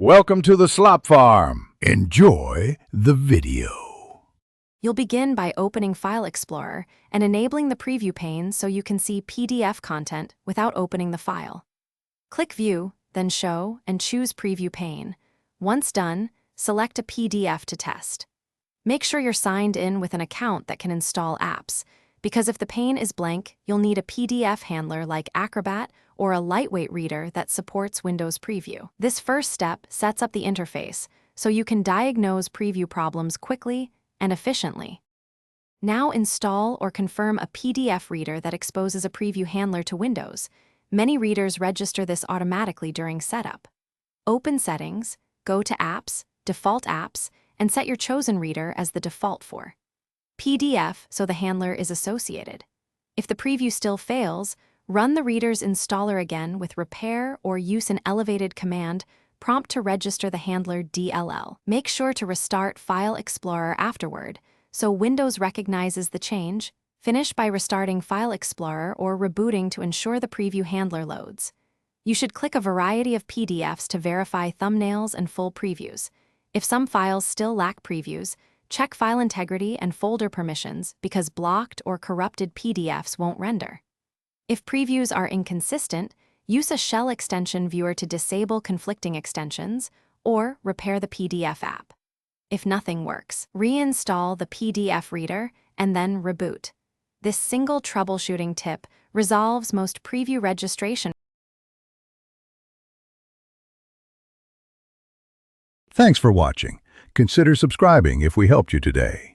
Welcome to the Slop Farm. Enjoy the video. You'll begin by opening File Explorer and enabling the preview pane so you can see PDF content without opening the file. Click View, then Show, and choose Preview pane. Once done, select a PDF to test. Make sure you're signed in with an account that can install apps, because if the pane is blank, you'll need a PDF handler like Acrobat or a lightweight reader that supports Windows Preview. This first step sets up the interface so you can diagnose preview problems quickly and efficiently. Now install or confirm a PDF reader that exposes a preview handler to Windows. Many readers register this automatically during setup. Open Settings, go to Apps, Default Apps, and set your chosen reader as the default for PDF so the handler is associated. If the preview still fails, run the reader's installer again with repair or use an elevated command prompt to register the handler DLL. Make sure to restart File Explorer afterward so Windows recognizes the change. Finish by restarting File Explorer or rebooting to ensure the preview handler loads. You should click a variety of PDFs to verify thumbnails and full previews. If some files still lack previews, check file integrity and folder permissions because blocked or corrupted PDFs won't render. If previews are inconsistent, use a shell extension viewer to disable conflicting extensions or repair the PDF app. If nothing works, reinstall the PDF reader and then reboot. This single troubleshooting tip resolves most preview registration. Thanks for watching. Consider subscribing if we helped you today.